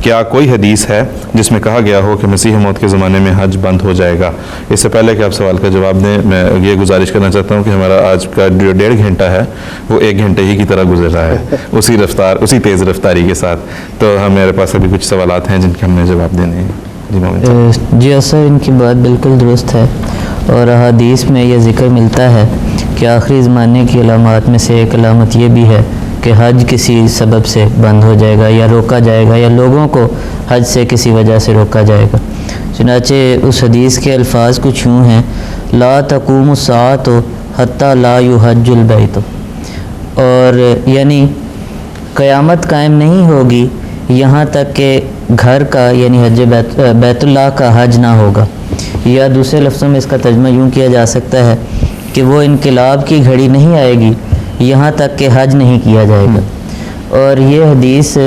کیا کوئی حدیث ہے جس میں کہا گیا ہو کہ مسیح موعود کے زمانے میں حج بند ہو جائے گا؟ اس سے پہلے کہ آپ سوال کا جواب دیں، میں یہ گزارش کرنا چاہتا ہوں کہ ہمارا آج کا جو 1.5 گھنٹہ ہے وہ 1 گھنٹے ہی کی طرح گزر رہا ہے، اسی تیز رفتاری کے ساتھ. تو میرے پاس ابھی کچھ سوالات ہیں جن کے ہم نے جواب دینے ہیں. جی سر، ان کی بات بالکل درست ہے، اور احادیث میں یہ ذکر ملتا ہے کہ آخری زمانے کی علامات میں سے ایک علامت یہ بھی ہے کہ حج کسی سبب سے بند ہو جائے گا یا روکا جائے گا، یا لوگوں کو حج سے کسی وجہ سے روکا جائے گا. چنانچہ اس حدیث کے الفاظ کچھ یوں ہیں: لا تقوم الساعة حتی لا یحج البیت، اور یعنی قیامت قائم نہیں ہوگی یہاں تک کہ گھر کا یعنی حج بیت اللہ کا حج نہ ہوگا. یا دوسرے لفظوں میں اس کا ترجمہ یوں کیا جا سکتا ہے کہ وہ انقلاب کی گھڑی نہیں آئے گی یہاں تک کہ حج نہیں کیا جائے گا. اور یہ حدیث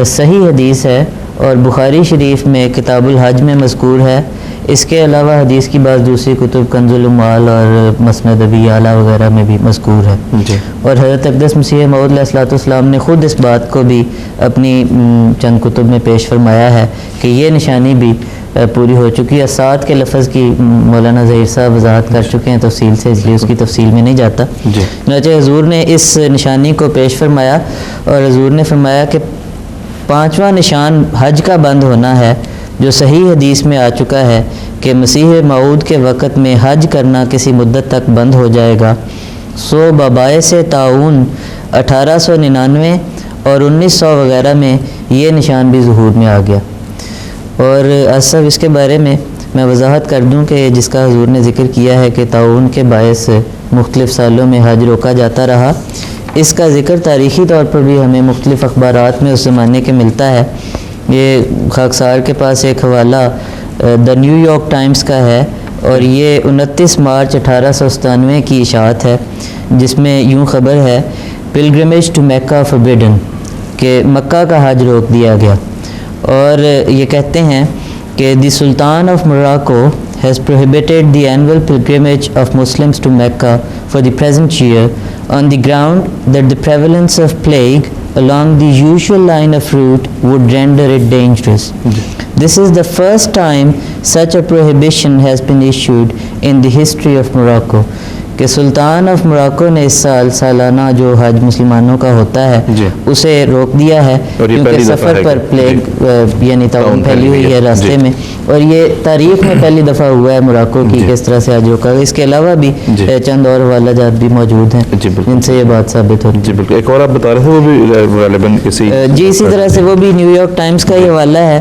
صحیح حدیث ہے اور بخاری شریف میں کتاب الحج میں مذکور ہے. اس کے علاوہ حدیث کی بعض دوسری کتب کنز الاموال اور مسند ابی اعلیٰ وغیرہ میں بھی مذکور ہے. اور حضرت اقدس مسیح موعود علیہ الصلوۃ والسلام نے خود اس بات کو بھی اپنی چند کتب میں پیش فرمایا ہے کہ یہ نشانی بھی پوری ہو چکی ہے. ساتھ کے لفظ کی مولانا ظہیر صاحب وضاحت کر چکے ہیں تفصیل سے، اس لیے اس کی تفصیل میں نہیں جاتا. چنانچہ حضور نے اس نشانی کو پیش فرمایا اور حضور نے فرمایا کہ 5واں نشان حج کا بند ہونا ہے، جو صحیح حدیث میں آ چکا ہے کہ مسیح موعود کے وقت میں حج کرنا کسی مدت تک بند ہو جائے گا. سو بباعث طاعون 1899 اور 1900 وغیرہ میں یہ نشان بھی ظہور میں آ گیا. اور اصل اس کے بارے میں وضاحت کر دوں کہ جس کا حضور نے ذکر کیا ہے کہ طاعون کے باعث مختلف سالوں میں حج روکا جاتا رہا، اس کا ذکر تاریخی طور پر بھی ہمیں مختلف اخبارات میں اس زمانے کے ملتا ہے. یہ خاکسار کے پاس ایک حوالہ دا نیو یارک ٹائمز کا ہے اور یہ 29 مارچ 1897 کی اشاعت ہے، جس میں یوں خبر ہے: پلگرمیج ٹو میکہ فوربڈن، کہ مکہ کا حج روک دیا گیا. اور یہ کہتے ہیں کہ the sultan of Morocco has prohibited the annual pilgrimage of Muslims to Mecca for the present year on the ground that the prevalence of plague along the usual line of route would render it dangerous. This is the first time such a prohibition has been issued in the history of Morocco. کہ سلطان of موراکو نے اس سال سالانہ جو حج مسلمانوں کا ہوتا ہے اسے روک دیا ہے کیونکہ سفر پر پلیگ یعنی طاعون پھیلی ہوئی ہے راستے میں، اور یہ تاریخ میں پہلی دفعہ ہوا ہے موراکو کی کس طرح سے حج روکا. اس کے علاوہ بھی چند اور حوالہ جات بھی موجود ہیں جن سے یہ بات ثابت ہوتی ہے. جی بالکل. ایک اور آپ بتا رہے تھے وہ بھی غالباً اسی طرح سے وہ بھی نیو یارک ٹائمز کا یہ حوالہ ہے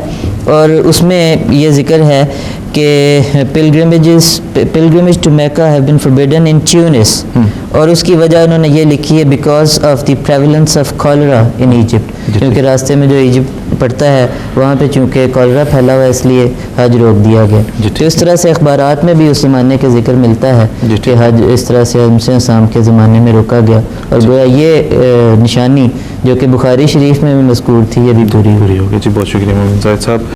اور اس میں یہ ذکر ہے کہ pilgrimage to Mecca have been forbidden in Tunis. اور اس کی وجہ انہوں نے یہ لکھی ہے because of the prevalence of cholera in Egypt. کیونکہ راستے میں جو ایجپٹ پڑتا ہے وہاں پہ چونکہ کالرا پھیلا ہوا ہے اس لیے حج روک دیا گیا. تو اس طرح سے اخبارات میں بھی اس زمانے کے ذکر ملتا ہے کہ حج اس طرح سے مسیح اسلام کے زمانے میں روکا گیا، اور گویا یہ نشانی جو کہ بخاری شریف میں بھی مذکور تھی یہ بھی پوری ہو گئی. جی بہت شکریہ مومن زاہد صاحب.